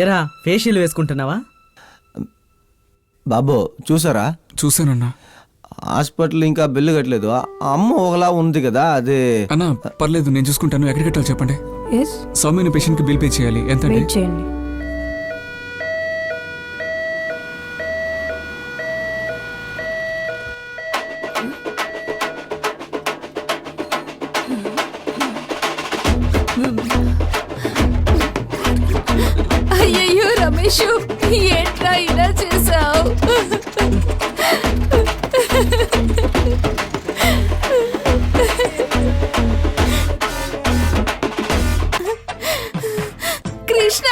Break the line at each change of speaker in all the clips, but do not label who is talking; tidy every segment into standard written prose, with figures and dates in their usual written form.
ఏరా ఫేషియల్ వేసుకుంటున్నావా?
బాబు చూసారా?
చూసానన్నా.
హాస్పిటల్ ఇంకా బిల్లు కట్టలేదు. అమ్మ ఒకలా ఉంది కదా, అదే.
అన్నా పర్లేదు, నేను చూసుకుంటాను. ఎక్కడ కట్టాలి చెప్పండి.
ఎస్,
సౌమ్యని పేషెంట్కి బిల్ పే చేయాలి. ఎంత?
వెయిట్ చేయండి.
అయ్యయ్యో రమేష్, ఏంట్రా ఇలా చేసావు? కృష్ణ,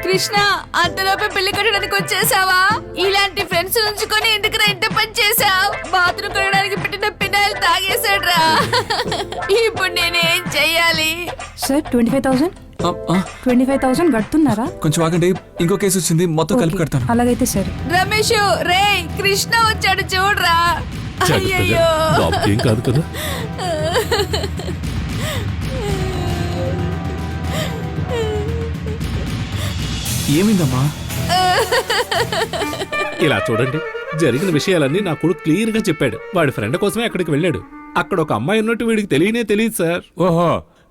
కృష్ణ, అంతలోపే పెళ్లి కట్టడానికి వచ్చేసావా? ఇలాంటి ఫ్రెండ్స్ ఉంచుకొని ఎందుకురా ఇంత పని చేసావు? బాత్రూమ్ కట్టడానికి పెట్టిన పినాయిల్ తాగేశాడ్రా. ఇప్పుడు నేనేం చెయ్యాలి?
సార్ 25,000 కడుతున్నారా?
కొంచెం ఆగండి, ఇంకో కేసు వచ్చింది, మొత్తం కలిపి కడతాను.
అలాగైతే సరే.
రమేష్, రే కృష్ణ వచ్చాడు చూడరా. అయ్యయ్యో,
ఏం కాదు కదా.
ఏమైందమ్మా?
ఇలా చూడండి, జరిగిన విషయాలన్నీ నా కొడుకు క్లియర్ గా చెప్పాడు. వాడి ఫ్రెండ్ కోసమే అక్కడికి వెళ్ళాడు. అక్కడ ఒక అమ్మాయి ఉన్నట్టు వీడికి తెలియదు సార్.
ఓహో,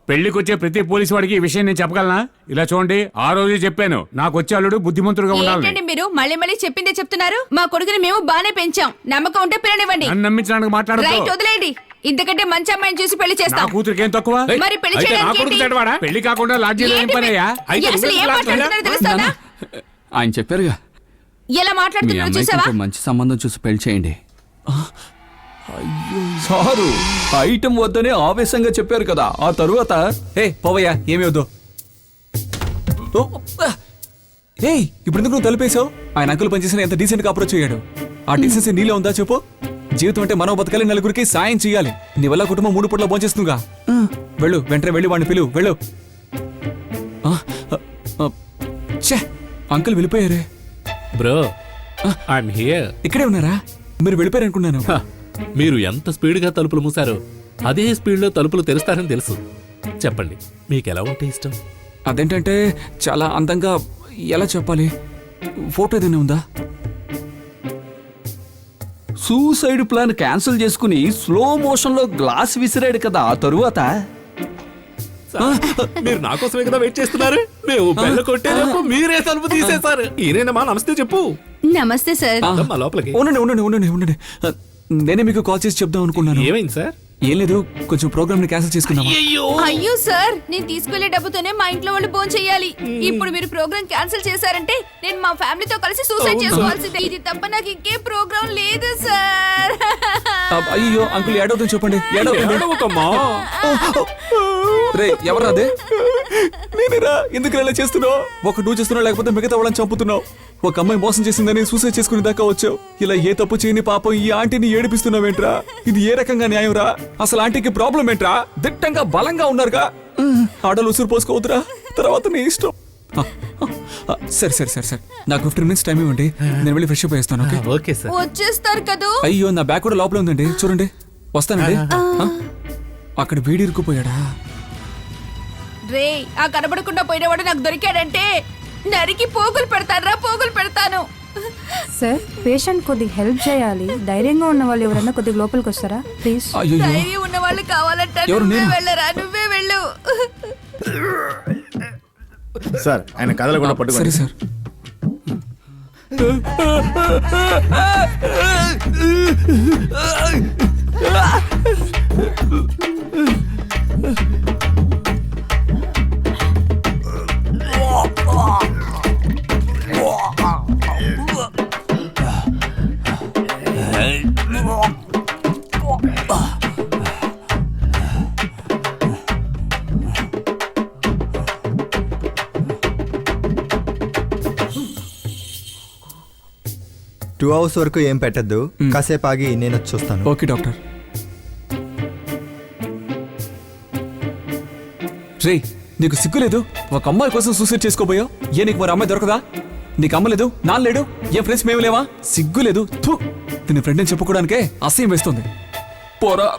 పెళ్లికొచ్చే ప్రతి పోలీసు వాడికి ఈ విషయం నేను చెప్పగలనా? ఇలా చూడండి, ఆ రోజు చెప్పాను, నాకు వచ్చే అల్లుడు బుద్ధిమంతుడుగా ఉండాలి.
ఏంటండి మీరు మళ్ళీ మళ్ళీ చెప్పిందే చెప్తున్నారు? మా కొడుకుని మేము బానే పెంచాం. నమ్మకం ఉంటే పిల్లనివ్వండి.
నన్ను నమ్మించడానికి
రైట్,
మాట్లాడదు.
వదిలేయండి. ఇంతకంటే మంచి అమ్మాయిని చూసి పెళ్లి
నా
చేస్తాం.
కూతురికి ఏం తక్కువ?
మరి పెళ్లి
అయితే నా
చేయడానికి
కొడుకు
ఏంటి?
చెడ్డవాడా? పెళ్లి కాకుండా లాడ్జీలో ఏం
ఏంటి
పనయ్యా? అయితే
అసలు ఏం
నువ్వెందుకు
మాట్లాడుతున్నారో
లాడ్జీలో?
తెలుస్తానా?
ఆయన చెప్పారుగా,
ఎలా
మీ
మాట్లాడుతున్నారో
అమ్మాయికి
చూసావా?
ఇంకో మంచి సంబంధం చూసి పెళ్లి చేయండి.
సారు ఐటమ్ వద్దనే ఆవేశంగా చెప్పారు కదా, ఆ తరువాత పోవయ్యా, ఏమి వద్దు. ఇప్పుడు ఎందుకు నువ్వు తలిపేశావు? ఆయన అంకుల్ పనిచేసిన ఎంత డీసెంట్ గా అప్రోచ్ అయ్యాడు. ఆ డీసెన్సీ నీలో ఉందా చెప్పు? జీవితం అంటే మనం బతకాలి, నలుగురికి సాయం చేయాలి. నీ వల్ల కుటుంబం 3 పూట్ల భోంచేస్తుందిగా. వెళ్ళు, వెంటనే వెళ్ళి వాడిని పిలువు, వెళ్ళు. ఛే, అంకుల్ వెళ్ళిపోయారే.
Bro, I'm here.
ఇక్కడే ఉన్నారా? మీరు వెళ్ళిపోయారు అనుకున్నాను.
మీరు ఎంత స్పీడ్ గా తలుపులు మూసారో అదే స్పీడ్ లో తలుపులు తెరుస్తారని తెలుసు. చెప్పండి, మీకు ఎలా ఉంటే ఇష్టం?
అదేంటంటే చాలా అందంగా, ఎలా చెప్పాలి, ఫోటో ఏదైనా ఉందా?
సూసైడ్ ప్లాన్ క్యాన్సిల్ చేసుకుని స్లో మోషన్ లో గ్లాస్ విసిరాడు కదా, ఆ తరువాత
మీరు నా కోసమే కదా వెయిట్ చేస్తున్నారు. మేము బెల్ల కొట్టేలోపు మీరే తలుపు తీసేశారు. ఈయనేనమ్మా, నమస్తే చెప్పు.
నమస్తే సార్.
మా లోపలికి
ఉండండి. నేనే మీకు కాల్ చేసి చెప్దాం అనుకున్నాను.
ఏమైంది సార్?
ఏం లేదు, కొంచెం ప్రోగ్రామ్ ని క్యాన్సిల్ చేసుకున్నాం.
అయ్యో సార్, నేను తీసుకెళ్లే డబ్బుతోనే మా ఇంట్లో వాళ్ళు ఫోన్ చేయాలి. ఇప్పుడు మీరు ప్రోగ్రామ్ క్యాన్సిల్ చేశారంటే నేను మా ఫ్యామిలీతో కలిసి సూసైడ్ చేసుకోవాల్సిందే. ఇది తప్ప నాకు ఇంకే ప్రోగ్రామ్ లేదు సార్.
అయ్యో అంకుల్, ఏడవుతుంది చెప్పండి.
ఏడవకమ్మా.
రే, ఎవరా అదే? నేనేరా. ఎందుకు ఇలా చేస్తున్నావు? ఒక నువ్వు చేస్తున్నావు, లేకపోతే మిగతా వాళ్ళని చంపుతున్నావు. ఒక అమ్మాయి మోసం చేసిందని సూసైడ్ చేసుకునే దాకా వచ్చావు. ఇలా ఏ తప్పు చేయని పాపం ఈ ఆంటీని ఏడిపిస్తున్నావేంట్రా? ఇది ఏ రకంగా న్యాయం రా? అసలు ఆంటీకి ప్రాబ్లం ఏంట్రా? దిట్టంగా బలంగా ఉన్నారుగా. ఆడలు ఉసురు పోసుకోవద్దురా, తర్వాత నీ ఇష్టం. సరే, నాకు 15 మినిట్స్ టైం ఇవ్వండి, నేను వెళ్ళి ఫ్రెష్ అప్ అయ్యేస్తాను.
Okay sir.
వచ్చేస్తారు కదా.
అయ్యో, నా బ్యాగ్ కూడా లోపల ఉందండి, చూడండి. వస్తానండి. అక్కడ వీడి ఇరుక్కుపోయాడా?
రే, ఆ కనబడకుండా పోయినవాడు నాకు దొరికాడంటే నరికి పోగులు పెడతాను.
సార్, పేషెంట్ కొద్దిగా హెల్ప్ చేయాలి. ధైర్యంగా ఉన్న వాళ్ళు ఎవరైనా కొద్దిగా లోపలికి వస్తారా ప్లీజ్?
ధైర్యం ఉన్న వాళ్ళు కావాలంటే నువ్వే వెళ్ళు.
సార్, ఆయన కదలకుండా పట్టుకోండి.
సరే సార్.
టూ అవర్స్ వరకు ఏం పెట్టద్దు, కాసేపు ఆగి నేను వచ్చి చూస్తాను.
Okay doctor. రే, నీకు సిగ్గులేదు? ఒక అమ్మాయి కోసం సూసైడ్ చేసుకోబోయావు. నీకు మరి అమ్మాయి దొరకదా? నీకు అమ్మ లేదు, నాన్న లేడు, ఏ ఫ్రెండ్స్ మేము లేవా? సిగ్గులేదు. దీని ఫ్రెండ్ అని చెప్పుకోవడానికే అసహ్యం వేస్తుంది.
పోరా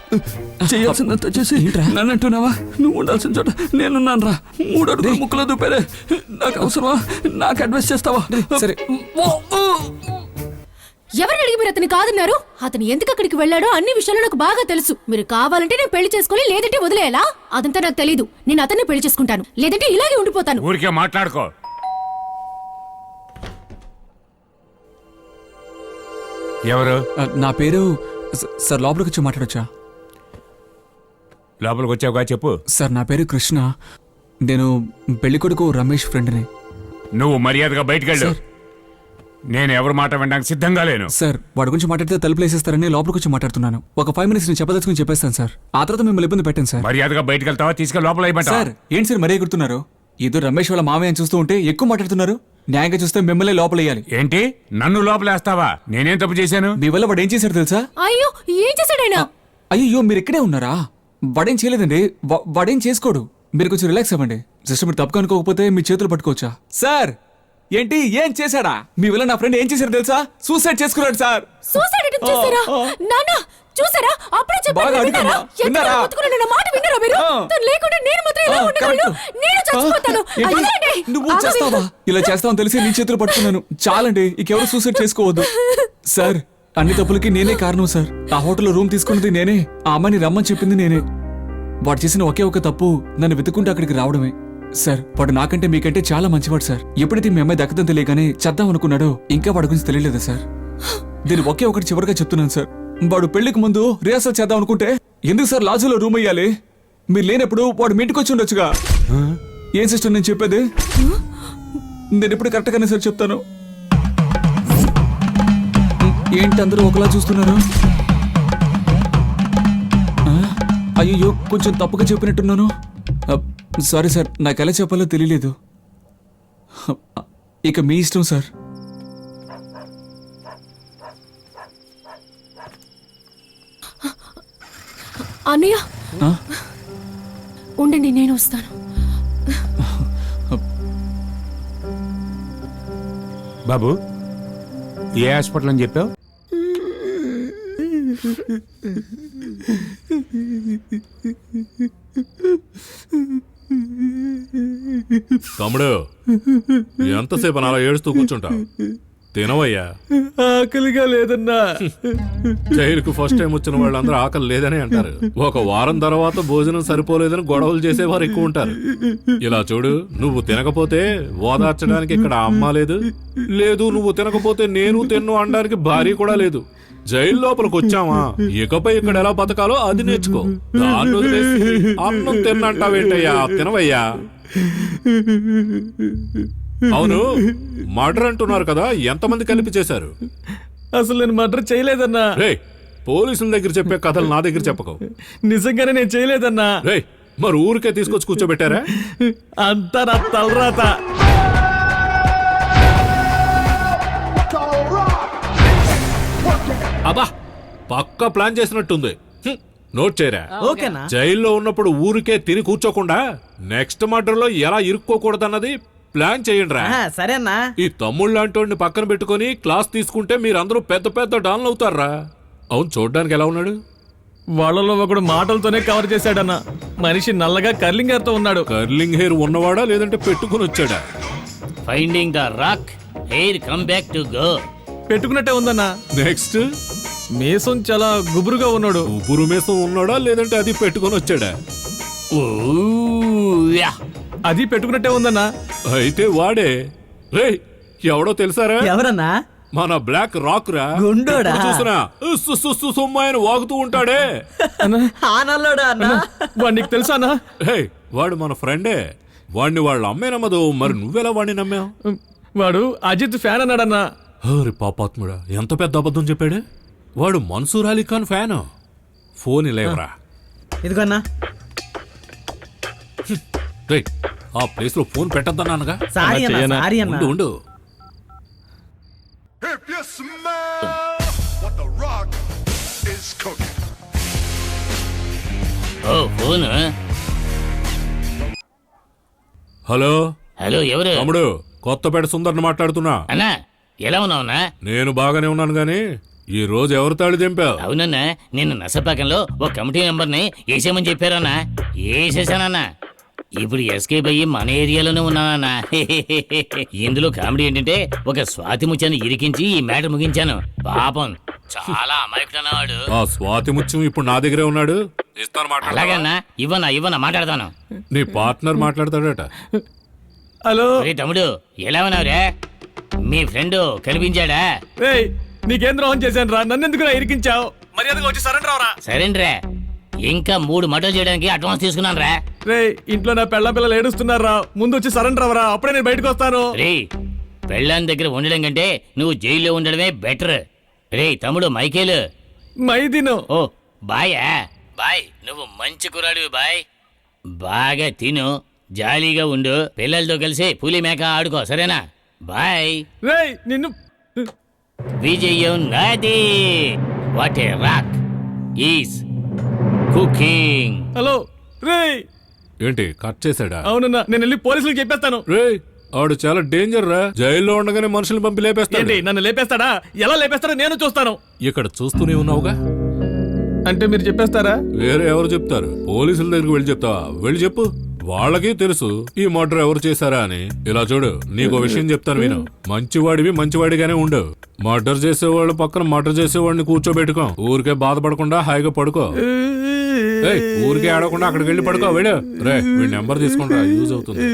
చేయాల్సిందంతా చేసి నన్ను అంటున్నావా? నువ్వు ఉండాల్సిన చోట నేనున్నాను రా. 3 అడుగులు ముక్కులో దూపారే. నాకు అవసరమా? నాకు అడ్వైస్ చేస్తావా?
సరే.
ఎవరిని అడిగి మీరు అతని కాదన్నారు? అతను ఎందుకు అక్కడికి వెళ్ళాడో అన్ని విషయాలు నాకు బాగా తెలుసు. మీరు కావాలంటే నేను పెళ్లి చేసుకుని, లేదంటే వదిలేయాలా? అదంతా నాకు తెలీదు. నేను అతన్ని పెళ్లి చేసుకుంటాను, లేదంటే ఇలాగే ఉండిపోతాను.
ఊరికే మాట్లాడుకో. ఎవరు?
నా పేరు సార్. లోపలికి వచ్చి మాట్లాడొచ్చా?
లోపలికి వచ్చావుగా చెప్పు.
సార్ నా పేరు కృష్ణ. నేను పెళ్లి కొడుకు రమేష్ ఫ్రెండ్ని.
నువ్వు మర్యాదగా బయటకెళ్ళు. నేను ఎవరు మాట వినడానికి సిద్ధంగా లేను.
సార్ వాడి గురించి మాట్లాడితే తలుపులు వేసేస్తారని లోపలికి వచ్చి మాట్లాడుతున్నాను. ఒక 5 minutes నేను చెప్పదలుచుకుని చెప్పేస్తాను సార్. ఆ తర్వాత మిమ్మల్ని ఇబ్బంది పెట్టాను సార్.
మర్యాదగా బయటకు వెళ్తావా? తీసుకెళ్ళి లోపల అయిపోతా.
సార్ ఏంటి సార్ మరీ ఎగురుతున్నారు? ఏదో రమేష్ వాళ్ళ మామయ్యని చూస్తూ ఉంటే ఎక్కువ మాట్లాడుతున్నారు. న్యాయంగా చూస్తే మిమ్మల్ని లోపల వేయాలి.
ఏంటి నన్ను లోపలేస్తావా? నేనేం తప్పు చేశాను?
మీ వల్ల వాడు ఏం చేశాడు తెలుసా?
అయ్యో, ఏం చేశాడైనా?
అయ్యో మీరు ఇక్కడే ఉన్నారా? వాడేం చేయలేదండి. వాడేం చేసుకోడు. మీరు కొంచెం రిలాక్స్ అవ్వండి. జస్ట్ మీరు తప్పుగా అనుకోకపోతే మీ చేతులు పట్టుకోవచ్చా? సార్ ఏంటి ఏం చేశాడా? మీ వల్ల నా ఫ్రెండ్ ఏం చేశాడు తెలుసా? సూసైడ్ చేసుకున్నాడు సార్.
సూసైడ్ అటెంప్ట్ చేశారా? నాన్న చూసారా? అప్పుడే చెప్పాను.
బాగా అడిగాను.
విన్నారా?
విన్నారా?
ఎక్కడ బతుకున్నాడు? నా మాట విన్నారా మీరు? తను లేకుండా నేను మాత్రం ఎలా ఉండగలను? నేను చచ్చిపోతాను.
ఏంటి?
అయ్యండి.
నువ్వు
ఆగండి.
చేస్తావా? ఇలా చేస్తావని తెలిసి నీ చేతులు పట్టుకున్నాను. చాలండి, ఇంకెవరు సూసైడ్ చేసుకోవద్దు. సార్ అన్ని తప్పులకి నేనే కారణం సార్. ఆ హోటల్లో రూమ్ తీసుకున్నది నేనే. ఆ అమ్మాయిని రమ్మని చెప్పింది నేనే. వాడు చేసిన ఒకే ఒక తప్పు నన్ను వెతుక్కుంటూ అక్కడికి రావడమే. సార్ వాడు నాకంటే మీకంటే చాలా మంచివాడు సార్. ఎప్పుడైతే మీ అమ్మాయి దక్కదని తెలియగానే చేద్దాం అనుకున్నాడో ఇంకా వాడి గురించి తెలియలేదు సార్. దీన్ని ఒకే ఒకటి చివరిగా చెప్తున్నాను సార్. వాడు పెళ్లికి ముందు రిహార్సల్ చేద్దాం అనుకుంటే ఎందుకు సార్ లాడ్జ్లో రూమ్ అయ్యాలి? మీరు లేనప్పుడు వాడు మీ ఇంటికి వచ్చి ఉండొచ్చుగా. ఏం సిస్టర్ నేను చెప్పేది? నేను ఎప్పుడు కరెక్ట్గానే సార్ చెప్తాను. ఏంటి అందరూ ఒకలా చూస్తున్నారు? అయ్యో కొంచెం తప్పుగా చెప్పినట్టున్నాను. సారీ సార్, నాకు ఎలా చెప్పాలో తెలియలేదు. ఇక మీ ఇష్టం సార్.
అన్నయ్య ఉండండి, నేను వస్తాను.
బాబు ఏ హాస్పిటల్ అని చెప్పావు?
తమ్ముడు ఎంతసేపు అలా ఏడుస్తూ కూర్చుంటా? తినవయ్యా.
ఆకలిగా లేదన్నా.
జైలుకు ఫస్ట్ టైం వచ్చిన వాళ్ళందరూ ఆకలి లేదని అంటారు. ఒక వారం తర్వాత భోజనం సరిపోలేదని గొడవలు చేసేవారు ఎక్కువ ఉంటారు. ఇలా చూడు, నువ్వు తినకపోతే ఓదార్చడానికి ఇక్కడ అమ్మ లేదు, లేదు నువ్వు తినకపోతే నేను తిన్ను అనడానికి భార్య కూడా లేదు. జైలు లోపలికి వచ్చామా, ఇకపై ఇక్కడ ఎలా బతకాలో అది నేర్చుకో. దాన్ని వదిలేసి అన్నం తిన్నంటావేంటయ్యా? తినవయ్యా. అవును, మర్డర్ అంటున్నారు కదా, ఎంతమంది కలిపి చేశారు?
అసలు నేను మర్డర్ చేయలేదన్నా.
రేయ్, పోలీసుల దగ్గర చెప్పే కథలు నా దగ్గర చెప్పకు.
నిజంగానే నేను చేయలేదన్నా.
రేయ్, మరి ఊరికే తీసుకొచ్చి కూర్చోబెట్టారా?
అంతా నా తలరాత.
అబ్బా, పక్కా ప్లాన్ చేసినట్టుంది. నోట్ చేయరా.
ఓకేనా?
జైల్లో ఉన్నప్పుడు ఊరికే తిని కూర్చోకుండా నెక్స్ట్ మర్డర్ లో ఎలా ఇరుక్కోకూడదన్నది ప్లాన్ చేయండి రా.
సరే అన్నా.
ఈ తమ్ముళ్ళు లాంటి పక్కన పెట్టుకుని క్లాస్ తీసుకుంటే మీరందరూ పెద్ద పెద్ద డాన్లు అవుతారా? అవును, చూడ్డానికి ఎలా ఉన్నాడు?
వాళ్ళలో ఒకడు మాటలతోనే కవర్ చేశాడన్నా. మనిషి నల్లగా కర్లింగ్ హెయిర్ తో ఉన్నాడు.
కర్లింగ్ హెయిర్ ఉన్నవాడా లేదంటే పెట్టుకుని వచ్చాడా?
Finding the rock, hair come back to go.
పెట్టుకున్నట్టే ఉందన్నా.
నెక్స్ట్
మేసం చాలా గుబురుగా ఉన్నాడు.
ఉబురు మేసం ఉన్నాడా లేదంటే అది పెట్టుకుని వచ్చాడా?
అది పెట్టుకున్నట్టే ఉందన్నా.
అయితే వాడే. రేయ్, ఎవడో తెలుసారా?
ఎవరన్నా?
మన బ్లాక్ రాక్ రా.
గుండోడా?
చూసినా సుమ్మాయని వాగుతూ ఉంటాడే.
ఆ నల్లోడా అన్నా?
వాడు నీకు తెలుసా అన్నా?
హే, వాడు మన ఫ్రెండే. వాడిని వాళ్ళ అమ్మే నమ్మదు. మరి నువ్వెలా వాడిని నమ్మావు?
వాడు అజిత్ ఫ్యాన్ అన్నాడన్నా.
హరి పాపాత్ముడా, ఎంత పెద్ద అబద్ధం చెప్పాడే. వాడు మన్సూర్ అలీ ఖాన్ ఫ్యాన్. ఫోన్ లేవరా.
ఇదిగో అన్నా.
రే, ఆ ప్లేస్ లో ఫోన్ పెట్టద్దన్నానుగా.
సారీ అన్నా, సారీ అన్నా.
ఉండు ఉండు.
ఓ ఫోన్.
హలో
హలో, ఎవరు?
తమ్ముడు, కొత్తపేట సుందర్ని మాట్లాడుతున్నా.
అన్నా ఎలా ఉన్నావునా?
నేను బాగానే ఉన్నాను గాని ఈ రోజు ఎవరు తాళి దింపావు?
అవునన్నా, నేను నసపాకంలో ఒక కమిటీ మెంబర్ని వేసేయమని చెప్పారన్నా. వేసేసానన్నా. ఇప్పుడు ఎస్కేప్ అయ్యి మన ఏరియాలోనే ఉన్నానన్నా. ఇందులో కామెడీ ఏంటంటే ఒక స్వాతి ముత్యాన్ని ఇరికించి ఈ మ్యాటర్ ముగించాను. పాపం చాలా అమాయకుడన్నవాడు.
ఆ స్వాతి ముత్యం ఇప్పుడు నా దగ్గరే ఉన్నాడు. ఇస్తాను మాట్లాడతావా?
అలాగన్నా, ఇవ్వనా మాట్లాడతాను.
నీ పార్ట్నర్ మాట్లాడతాడట.
హలో
ఒరే తమ్ముడు, ఎలా ఉన్నావురా? మీ ఫ్రెండ్ కనిపించాడా?
రేయ్ నీకేం ద్రోహం చేశాను రా, నన్ను ఎందుకు ఇరికించావు? మర్యాదగా వచ్చి సరెండర్ అవరా.
సరేండ్రా, ఇంకా 3 మటలు చేయడానికి అడ్వాన్స్ తీసుకున్నాను రా.
రేయ్ ఇంట్లో నా పెళ్ళ పిల్లలు ఏడుస్తున్నారు రా, ముందు వచ్చి సరెండర్ అవరా, అప్పుడే నేను బయటకు వస్తాను.
రే, పెళ్ళాని దగ్గర ఉండడం కంటే నువ్వు జైల్లో ఉండడమే బెటర్. రే తమ్ముడు మైకేలు.
మైదిను.
ఓ బాయా? బాయ్, నువ్వు మంచి కురాడివి బాయ్. బాగా తిను, జాలీగా ఉండు, పిల్లలతో కలిసి పులి మేక ఆడుకో, సరేనా? బాయ్.
రేయ్ నిన్ను.
విజయం నాది. What a rock is cooking.
Hello రేయ్.
ఏంటి కట్ చేశాడా?
అవునన్నా, నేను వెళ్ళి పోలీసులకు చెప్పేస్తాను.
రేయ్ ఆడు చాలా డేంజర్ రా. జైల్లో ఉండగానే మనుషులు పంపి లేపేస్తాడు.
ఏంటి నన్ను లేపేస్తాడా? ఎలా లేపేస్తాడో నేను చూస్తాను.
ఇక్కడ చూస్తూనే ఉన్నావుగా.
అంటే మీరు చెప్పేస్తారా?
వేరే ఎవరు చెప్తారు? పోలీసుల దగ్గరికి వెళ్ళి చెప్తావా? వెళ్ళి చెప్పు. వాళ్ళకి తెలుసు ఈ మర్డర్ ఎవరు చేశారా అని. ఇలా చూడు, నీకో విషయం చెప్తాను విను. మంచివాడివి మంచివాడిగానే ఉండు. మర్డర్ చేసేవాళ్ళు పక్కన మర్డర్ చేసేవాడిని కూర్చోబెట్టుకో. ఊరికే బాధపడకుండా హాయిగా పడుకో. ఊరికే ఆడకుండా అక్కడికి వెళ్ళి పడుకో. వెళ్ళు. రే వీడి నెంబర్ తీసుకుంటా, యూజ్ అవుతుంది.